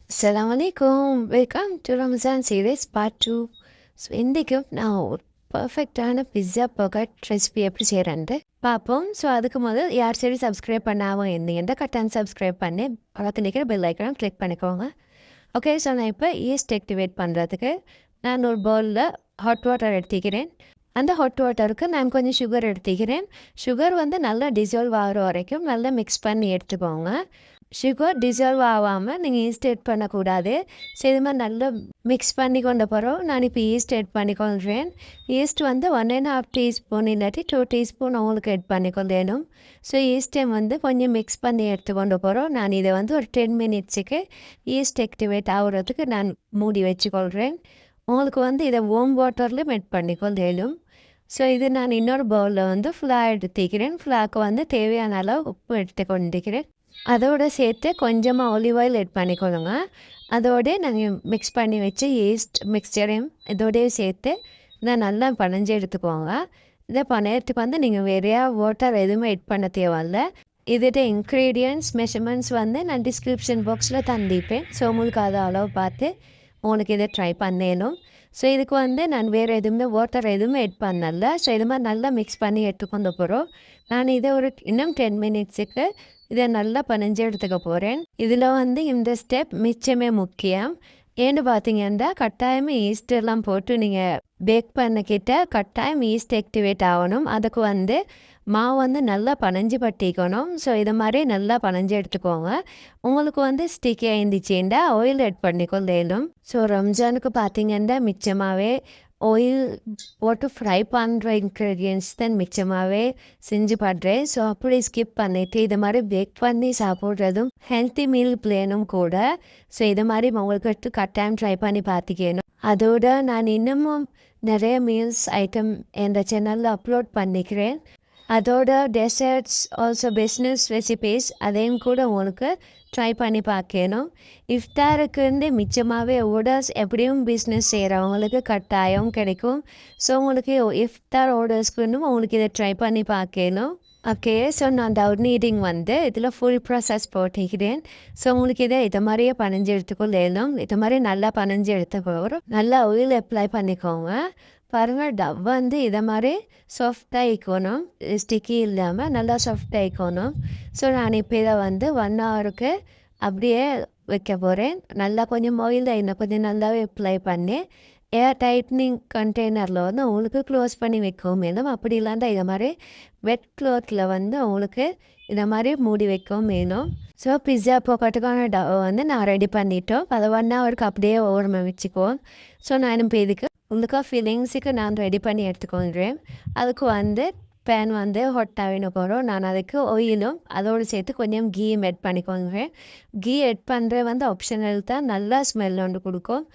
Assalamualaikum. Welcome to Ramadan series part 2. So இன்றைக்கும் நான் ஒரு பர்ஃபெக்டான பிஸ்ஸா பர்கர் ரெசிபி எப்படி செய்கிறேன்ட்டு பார்ப்போம். ஸோ அதுக்கு முதல் யார் சரி சப்ஸ்கிரைப் பண்ணாமல் இருந்தீங்கன்னா கட்டாயம் சப்ஸ்கிரைப் பண்ணி பக்கத்தில் நிற்கிற பெல் ஐக்கனும் கிளிக் பண்ணிக்கோங்க. ஓகே, ஸோ நான் இப்போ ஈஸ்ட் ஆக்டிவேட் பண்ணுறதுக்கு நான் ஒரு பவுலில் ஹாட் வாட்டர் எடுத்துக்கிறேன். அந்த ஹாட் வாட்டருக்கு நான் கொஞ்சம் சுகர் எடுத்துக்கிறேன். சுகர் வந்து நல்லா டிசால்வ் ஆகிற வரைக்கும் நல்லா மிக்ஸ் பண்ணி எடுத்துக்கோங்க. சுகர் டிசால்வ் ஆகாமல் நீங்கள் ஈஸ்ட் ஆட் பண்ணக்கூடாது. ஸோ இது மாதிரி நல்லா மிக்ஸ் பண்ணி கொண்ட பிறகு நான் இப்போ ஈஸ்ட் ஆட் பண்ணிக்கொள்கிறேன். ஈஸ்ட் வந்து 1.5 டீஸ்பூன் இல்லாட்டி 2 டீஸ்பூன் அவங்களுக்கு ஆட் பண்ணிக்கொள்ளணும். ஸோ ஈஸ்ட்டை வந்து கொஞ்சம் மிக்ஸ் பண்ணி எடுத்துக்கொண்ட பிறகு நான் இதை வந்து ஒரு 10 மினிட்ஸுக்கு ஈஸ்ட் ஆக்டிவேட் ஆகுறதுக்கு நான் மூடி வச்சுக்கொள்கிறேன். உங்களுக்கு வந்து இதை வார்ம் வாட்டர்லேயும் ஆட் பண்ணிக்கொள்ளணும். ஸோ இது நான் இன்னொரு பவுலில் வந்து ஃப்ளா எடுத்துக்கிறேன். ஃப்ளாக்கு வந்து தேவையான அளவு உப்பு எடுத்துக்கொண்டிருக்கிறேன். அதோடு சேர்த்து கொஞ்சமாக ஆலிவ் ஆயில் ஆட் பண்ணிக்கொள்ளுங்க. அதோடு நாங்கள் மிக்ஸ் பண்ணி வச்சு ஈஸ்ட் மிக்சரையும் இதோடய சேர்த்து இதை நல்லா பனைஞ்சு எடுத்துக்கோங்க. இதை பனையத்துக்கு வந்து நீங்கள் வேறையா வாட்டர் எதுவுமே ஆட் பண்ண தேவையில்ல. இதோட இன்க்ரீடியன்ட்ஸ் மெஷர்மெண்ட்ஸ் வந்து நான் டிஸ்கிரிப்ஷன் பாக்ஸில் தந்திப்பேன். ஸோ உங்களுக்கு அதை அளவு பார்த்து உங்களுக்கு இதை ட்ரை பண்ணணும். ஸோ இதுக்கு வந்து நான் வேறு எதுவுமே வாட்டர் எதுவுமே ஆட் பண்ணல. ஸோ இது மாதிரி நல்லா மிக்ஸ் பண்ணி எடுத்துக்கொண்டு போகிறோம். நான் இதை ஒரு இன்னும் 10 மினிட்ஸுக்கு இதை நல்லா பனைஞ்சு எடுத்துக்க போகிறேன். இதில் வந்து இந்த ஸ்டெப் மிச்சமே முக்கியம். ஏன்னு பார்த்தீங்கன்னா கட்டாயம் ஈஸ்ட் எல்லாம் போட்டு நீங்கள் பேக் பண்ணிக்கிட்ட கட்டாயம் ஈஸ்ட் ஆக்டிவேட் ஆகணும். அதுக்கு வந்து மாவு வந்து நல்லா பனைஞ்சு பட்டிக்கணும். ஸோ இது மாதிரி நல்லா பனைஞ்சு எடுத்துக்கோங்க. உங்களுக்கு வந்து ஸ்டிக்கியாக இருந்துச்சுன்னா ஆயில் ஆட் பண்ணிக்கொள்ளலும். ஸோ ரம்ஜானுக்கு பார்த்தீங்கன்னா மிச்சமாகவே ஆயில் போட்டு ஃப்ரை பண்ணுற இன்க்ரீடியன்ட்ஸ் தான் மிச்சமாகவே செஞ்சு பண்ணுறேன். ஸோ அப்படி ஸ்கிப் பண்ணிவிட்டு இது மாதிரி பேக் பண்ணி சாப்பிட்றதும் ஹெல்த்தி மீல் பிளேனும் கூட. ஸோ இது மாதிரி உங்களுக்கு கட்டாயம் ட்ரை பண்ணி பார்த்துக்கணும். அதோட நான் இன்னமும் நிறைய மீல்ஸ் ஐட்டம் என் சேனலில் அப்லோட் பண்ணிக்கிறேன். அதோட டெசர்ட்ஸ் ஆல்சோ பிஸ்னஸ் ரெசிபீஸ் அதையும் கூட உங்களுக்கு ட்ரை பண்ணி பார்க்கணும். இஃப்தாருக்கு மிச்சமாகவே ஆர்டர்ஸ் எப்படியும் பிஸ்னஸ் செய்கிறவங்களுக்கு கட்டாயம் கிடைக்கும். ஸோ உங்களுக்கு இஃப்தார் ஆர்டர்ஸ்க்கு உங்களுக்கு இதை ட்ரை பண்ணி பார்க்கணும். ஓகே, ஸோ நான் டவுன் நீடிங் வந்து இதில் ஃபுல் ப்ராசஸ் போட்டிக்கிறேன். ஸோ உங்களுக்கு இதை மாதிரியே பனைஞ்சு எடுத்துக்கொள்ளணும். இது மாதிரி நல்லா பனைஞ்சு எடுத்த போகிறோம். நல்லா ஆயில் அப்ளை பண்ணிக்கோங்க. பாருங்கள், டவ் வந்து இதை மாதிரி சாஃப்டாக இருக்கணும், ஸ்டிக்கி இல்லாமல் நல்லா சாஃப்டாக இருக்கணும். ஸோ நான் இப்போ இதை வந்து 1 ஹவருக்கு அப்படியே வைக்க போகிறேன். நல்லா கொஞ்சம் ஆயில் இன்னும் கொஞ்சம் நல்லாவே அப்ளை பண்ணி ஏர் டைட்னிங் கண்டெய்னரில் வந்து உங்களுக்கு க்ளோஸ் பண்ணி வைக்கவும் வேணும். அப்படி இல்லாண்டா இதை மாதிரி வெட் க்ளாத்தில் வந்து உங்களுக்கு இதை மாதிரி மூடி வைக்கவும் வேணும். ஸோ பிஸ்ஸா போக்கட்டுக்கான டவ் வந்து நான் ரெடி பண்ணிட்டோம். அதை 1 ஹவருக்கு அப்படியே ஓரமாக வச்சுக்குவோம். ஸோ நான் இப்போ இதுக்கு உங்களுக்கு ஃபீலிங்ஸுக்கு நான் ரெடி பண்ணி எடுத்துக்கொள்கிறேன். அதுக்கு வந்து பேன் வந்து ஹாட் ஆகின போகிறோம். நான் அதுக்கு ஆயிலும் அதோடு சேர்த்து கொஞ்சம் கீயும் ஆட் பண்ணிக்கொள்கிறேன். கீ ஆட் பண்ணுற வந்து ஆப்ஷனல் தான், நல்லா ஸ்மெல் ஒன்று கொடுக்கும்.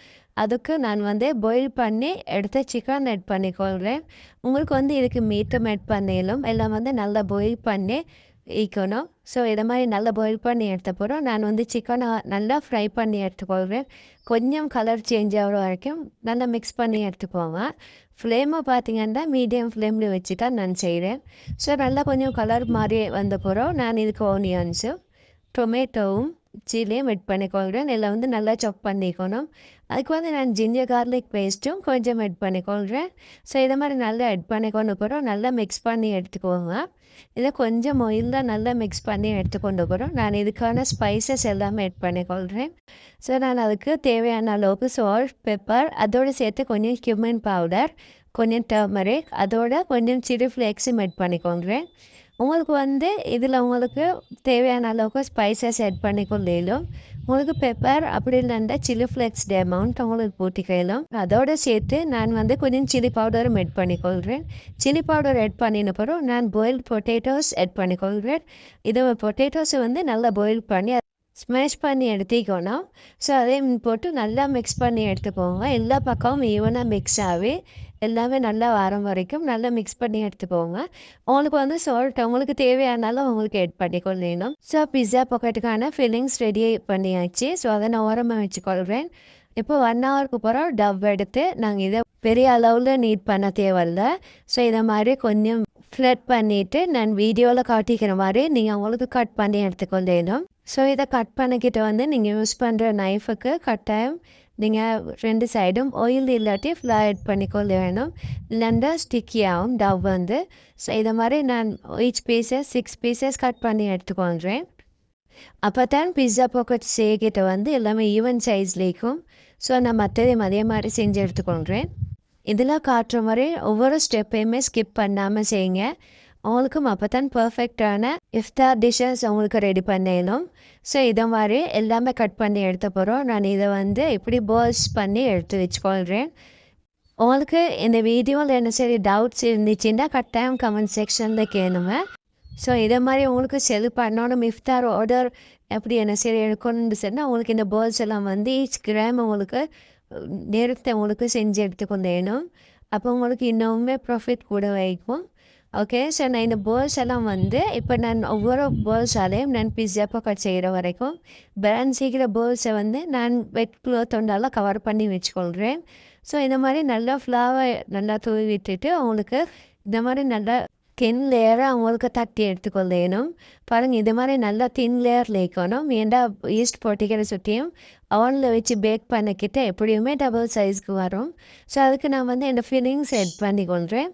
அதுக்கு நான் வந்து பாயில் பண்ணி எடுத்த சிக்கன் ஆட் பண்ணிக்கொள்கிறேன். உங்களுக்கு வந்து இதுக்கு மீட்டும் ஆட் பண்ணிடலும். எல்லாம் வந்து நல்லா பாயில் பண்ணி ஈக்கணும். ஸோ இதை மாதிரி நல்லா பாயில் பண்ணி எடுத்த போகிறோம். நான் வந்து சிக்கனை நல்லா ஃப்ரை பண்ணி எடுத்துக்கொள்கிறேன். கொஞ்சம் கலர் சேஞ்ச் ஆகிற வரைக்கும் நல்லா மிக்ஸ் பண்ணி எடுத்துக்கோங்க. ஃப்ளேமை பார்த்தீங்கன்னா மீடியம் ஃப்ளேமில் வச்சு தான் நான் செய்கிறேன். ஸோ நல்லா கொஞ்சம் கலர் மாதிரி வந்த போகிறோம். நான் இதுக்கு ஆனியன்ஸும் டொமேட்டோவும் சில்லியும் ஆட் பண்ணிக்கொள்கிறேன். இதில் வந்து நல்லா சாப் பண்ணிக்கணும். அதுக்கு வந்து நான் ஜிஞ்சர் கார்லிக் பேஸ்ட்டும் கொஞ்சம் ஆட் பண்ணிக்கொள்கிறேன். ஸோ இதை மாதிரி நல்லா ஆட் பண்ணிக்கொண்டு போகிறோம். நல்லா மிக்ஸ் பண்ணி எடுத்துக்கோங்க. இதை கொஞ்சம் ஆயிலில் நல்லா மிக்ஸ் பண்ணி எடுத்துக்கொண்டு போகிறோம். நான் இதுக்கான ஸ்பைசஸ் எல்லாமே ஆட் பண்ணிக்கொள்கிறேன். ஸோ நான் அதுக்கு தேவையான அளவுக்கு சால்ட், பெப்பர், அதோடு சேர்த்து கொஞ்சம் கியூமின் பவுடர், கொஞ்சம் டர்மரிக், அதோட கொஞ்சம் சில்லி ஃப்ளேக்ஸும் ஆட் பண்ணிக்கொள்கிறேன். உங்களுக்கு வந்து இதில் உங்களுக்கு தேவையான அளவுக்கு ஸ்பைசஸ் ஆட் பண்ணிக்கொள்ளலும். உங்களுக்கு பெப்பர் அப்படி இல்லைன்னா சில்லி ஃப்ளேக்ஸ் அமௌண்ட் உங்களுக்கு போட்டிக்கலாம். அதோடு சேர்த்து நான் வந்து கொஞ்சம் சில்லி பவுடரும் ஆட் பண்ணிக்கொள்கிறேன். சில்லி பவுடர் ஆட் பண்ணின பிறகு நான் பாயில்டு பொட்டேட்டோஸ் ஆட் பண்ணிக்கொள்கிறேன். இதை பொட்டேட்டோஸை வந்து நல்லா பாயில் பண்ணி ஸ்மாஷ் பண்ணி எடுத்துக்கணும். ஸோ அதையும் போட்டு நல்லா மிக்ஸ் பண்ணி எடுத்துக்கோங்க. எல்லா பக்கமும் ஈவனாக மிக்ஸ் ஆகி எல்லாமே நல்லா வரம் வரைக்கும் நல்லா மிக்ஸ் பண்ணி எடுத்துக்கோங்க. உங்களுக்கு வந்து சால்ட் உங்களுக்கு தேவையானாலும் உங்களுக்கு ஆட் பண்ணிக்கொள்ளணும். ஸோ பிஸ்ஸா பாக்கெட்டுக்கான ஃபில்லிங்ஸ் ரெடி பண்ணியாச்சு. ஸோ அதை நான் ஓரமாக வச்சுக்கொள்கிறேன். இப்போ 1 ஹவருக்கு அப்புறம் டவ் எடுத்து நாங்கள் இதை பெரிய அளவில் நீட் பண்ண தேவையில்ல. ஸோ இதை மாதிரி கொஞ்சம் ஃப்ளட் பண்ணிவிட்டு நான் வீடியோவில் காட்டிக்கிற மாதிரி நீங்கள் உங்களுக்கு கட் பண்ணி எடுத்துக்கொள்ளணும். ஸோ இதை கட் பண்ணிக்கிட்டு வந்து நீங்கள் யூஸ் பண்ணுற நைஃபுக்கு கட்டாயம் நீங்கள் 2 சைடும் ஆயில் இல்லாட்டி ஃப்ளவர் ஆட் பண்ணிக்கொள்ள வேணும். இல்லைன்னா ஸ்டிக்கியாகும் டவ் வந்து. ஸோ இதை மாதிரி நான் ஈச் பீசஸ் 6 பீசஸ் கட் பண்ணி எடுத்துக்கொள்கிறேன். அப்போ தான் பிஸ்ஸா பாக்கெட் செய்கிட்ட வந்து எல்லாமே ஈவன் சைஸ்லேயும். ஸோ நான் மற்றதையும் அதே மாதிரி செஞ்சு எடுத்துக்கொள்கிறேன். இதில் காட்டுற மாதிரி ஒவ்வொரு ஸ்டெப்பையுமே ஸ்கிப் பண்ணாமல் செய்யுங்க. அவங்களுக்கும் அப்போ தான் பர்ஃபெக்டான இஃப்தார் டிஷ்ஷஸ் அவங்களுக்கு ரெடி பண்ணிடணும். ஸோ இதை மாதிரி எல்லாமே கட் பண்ணி எடுத்த போகிறோம். நான் இதை வந்து இப்படி பால்ஸ் பண்ணி எடுத்து வச்சுக்கொள்கிறேன். உங்களுக்கு இந்த வீடியோவில் என்ன சரி டவுட்ஸ் இருந்துச்சுன்னா கட்டாயம் கமெண்ட் செக்ஷனில் கேளுங்க. ஸோ இதை மாதிரி உங்களுக்கு செல் பண்ணணும் இஃப்தார் ஆர்டர் எப்படி என்ன சரி எடுக்கணும்னு சொன்னால் உங்களுக்கு இந்த பால்ஸ் எல்லாம் வந்து ஈச் கிராம் உங்களுக்கு நேரத்தை உங்களுக்கு செஞ்சு எடுத்துக்கொள்ளேனும். அப்போ உங்களுக்கு இன்னுமே ப்ராஃபிட் கூட வைக்கும். ஓகே, ஸோ நான் இந்த பால்ஸ் எல்லாம் வந்து இப்போ நான் ஒவ்வொரு பால்ஸாலேயும் நான் பிஸ்ஸா பாக்கெட் செய்கிற வரைக்கும் பேலன்ஸ் செய்கிற பால்ஸை வந்து நான் வெட் க்ளாத் ஒன்றால் கவர் பண்ணி வச்சுக்கொள்கிறேன். ஸோ இந்த மாதிரி நல்லா ஃப்ளவர் நல்லா தூவி விட்டுட்டு அவங்களுக்கு இந்த மாதிரி நல்லா தின் லேயராக அவங்களுக்கு தட்டி எடுத்துக்கொள்ளணும். பாருங்கள், இது மாதிரி நல்லா தின் லேயரில் வைக்கணும். ஏண்டா ஈஸ்ட் பொட்டிக்கிற சுற்றியும் அவனில் வச்சு பேக் பண்ணிக்கிட்ட எப்படியுமே டபுள் சைஸ்க்கு வரும். ஸோ அதுக்கு நான் வந்து இந்த ஃபில்லிங்ஸ் எட் பண்ணிக்கொள்கிறேன்.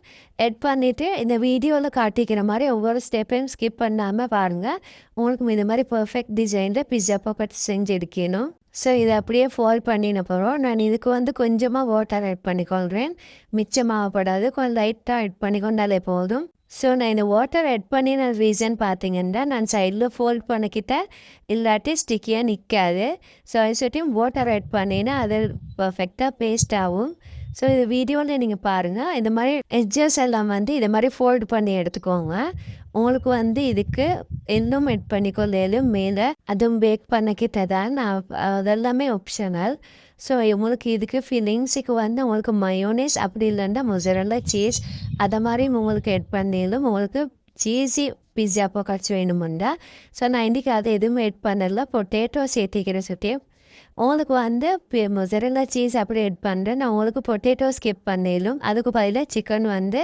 எட் பண்ணிவிட்டு இந்த வீடியோவில் காட்டிக்கிற மாதிரி ஒவ்வொரு ஸ்டெப்பையும் ஸ்கிப் பண்ணாமல் பாருங்கள். உங்களுக்கு இது மாதிரி பர்ஃபெக்ட் டிசைனில் பிஸ்ஸா பாக்கெட் செஞ்சு எடுக்கணும். ஸோ இதை அப்படியே ஃபோல்ட் பண்ணின போகிறோம். நான் இதுக்கு வந்து கொஞ்சமாக வாட்டர் ஆட் பண்ணிக்கொள்கிறேன். மிச்சமாகப்படாது, கொஞ்சம் லைட்டாக ஆட் பண்ணிக்கொண்டாலே போதும். ஸோ நான் இந்த வாட்டர் ஆட் பண்ணின ரீசன் பார்த்தீங்கன்னா நான் சைடில் ஃபோல்ட் பண்ணிக்கிட்ட இல்லாட்டி ஸ்டிக்கியாக நிற்காது. ஸோ அது சொல்லிட்டு வாட்டர் ஆட் பண்ணினா அது பர்ஃபெக்டாக பேஸ்ட் ஆகும். ஸோ இது வீடியோவில் நீங்கள் பாருங்கள். இந்த மாதிரி எட்ஜஸ் எல்லாம் வந்து இதை மாதிரி ஃபோல்டு பண்ணி எடுத்துக்கோங்க. உங்களுக்கு வந்து இதுக்கு இன்னும் ஆட் பண்ணிக்கொள்ளையிலும் மேலே அதுவும் பேக் பண்ணிக்கிட்ட தான் அதெல்லாமே ஆப்ஷனல். ஸோ உங்களுக்கு இதுக்கு ஃபில்லிங்ஸுக்கு வந்து உங்களுக்கு மயோனேஸ் அப்படி இல்லைன்னா மொசரல்லா சீஸ் அதை மாதிரி உங்களுக்கு ஆட் பண்ணிலும் உங்களுக்கு சீஸி பிஸ்ஸா பாக்கெட்ஸ் வேணுமுண்டா. ஸோ நான் இன்றைக்கி அதை எதுவும் ஆட் பண்ணல. பொட்டேட்டோ சேர்த்திக்கிற சுற்றி உங்களுக்கு வந்து மொசரல்லா சீஸ் அப்படி ஆட் பண்ணுறேன். நான் உங்களுக்கு பொட்டேட்டோ ஸ்கிப் பண்ணிலும் அதுக்கு பதிலாக சிக்கன் வந்து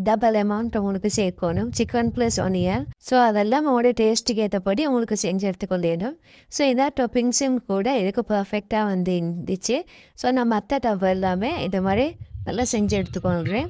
டபுள் அமௌண்ட் உங்களுக்கு சேர்க்கணும். Chicken plus onion. ஸோ அதெல்லாம் உங்களோட டேஸ்ட்டுக்கு ஏற்றபடி உங்களுக்கு செஞ்சு எடுத்துக்கொள்ளணும். ஸோ இதான் டாப்பிங்ஸும் கூட இதுக்கு பர்ஃபெக்டாக வந்து இருந்துச்சு. ஸோ நான் மற்ற டப் எல்லாமே இதை மாதிரி நல்லா செஞ்சு எடுத்துக்கொள்கிறேன்.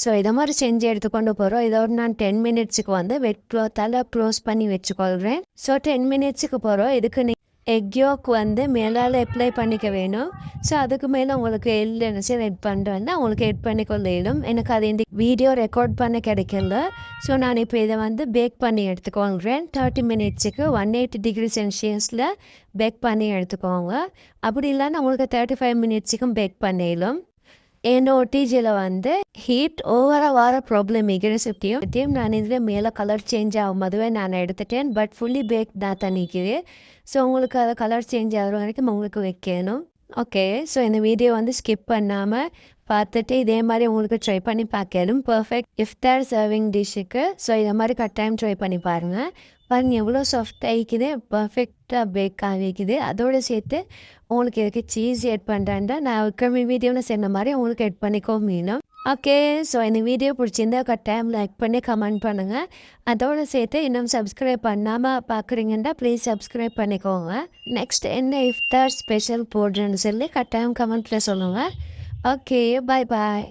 ஸோ இதை மாதிரி செஞ்சு எடுத்துக்கொண்டு போகிறோம். இதோட நான் 10 மினிட்ஸுக்கு வந்து வெட் க்ளாத்தால் க்ளோஸ் பண்ணி வச்சுக்கொள்கிறேன். ஸோ 10 மினிட்ஸுக்கு போகிறோம். இதுக்கு எக் யோக் வந்து மேலால் அப்ளை பண்ணிக்க வேணும். ஸோ அதுக்கு மேலே உங்களுக்கு என்ன சரி எட் பண்ணுறேன்னா உங்களுக்கு எட் பண்ணிக்கொள்ளும். எனக்கு அது இந்த வீடியோ ரெக்கார்ட் பண்ண கிடைக்கல. ஸோ நான் இப்போ இதை வந்து பேக் பண்ணி எடுத்துக்கொள்கிறேன். 30 மினிட்ஸுக்கு 180 டிகிரி செல்சியஸில் பேக் பண்ணி எடுத்துக்கோங்க. அப்படி இல்லைன்னா உங்களுக்கு 35 மினிட்ஸுக்கும் பேக் பண்ணிடலாம். என் ஓடிஜியில் வந்து ஹீட் ஓவராக வர ப்ராப்ளம் இருக்கிற சுற்றியும் நான் இதில் மேலே கலர் சேஞ்ச் ஆகும் அதுவே நான் எடுத்துட்டேன். பட் ஃபுல்லி பேக் தான் தண்ணிக்குது. ஸோ உங்களுக்கு அதை கலர் சேஞ்ச் ஆகிற வரைக்கும் உங்களுக்கு வைக்கணும். ஓகே, ஸோ இந்த வீடியோ வந்து ஸ்கிப் பண்ணாமல் பார்த்துட்டு இதே மாதிரி உங்களுக்கு ட்ரை பண்ணி பார்க்கணும். பர்ஃபெக்ட் இஃப்தார் சர்விங் டிஷ்ஷுக்கு. ஸோ இதை மாதிரி கட்டாயம் ட்ரை பண்ணி பாருங்கள். பாருங்கள் எவ்வளோ சாஃப்ட் ஆகிக்குது, பர்ஃபெக்டாக பேக் ஆகிக்குது. அதோடு சேர்த்து உங்களுக்கு இதுக்கு சீஸ் ஆட் பண்ணுறேன்டா நான் விக்ரமி வீடியோவில் சொன்ன மாதிரி உங்களுக்கு ஆட் பண்ணிக்கோ மீனும். ஓகே, ஸோ இந்த வீடியோ பிடிச்சிருந்தா கட்டாயம் லைக் பண்ணி கமெண்ட் பண்ணுங்கள். அதோடு சேர்த்து இன்னும் சப்ஸ்கிரைப் பண்ணாமல் பார்க்குறீங்கன்னா ப்ளீஸ் சப்ஸ்கிரைப் பண்ணிக்கோங்க. நெக்ஸ்ட் என்ன இஃப்தார் ஸ்பெஷல் போடுறேன்னு சொல்லி கட்டாயம் கமெண்ட்டில் சொல்லுங்கள். ஓகே, பாய் பாய்.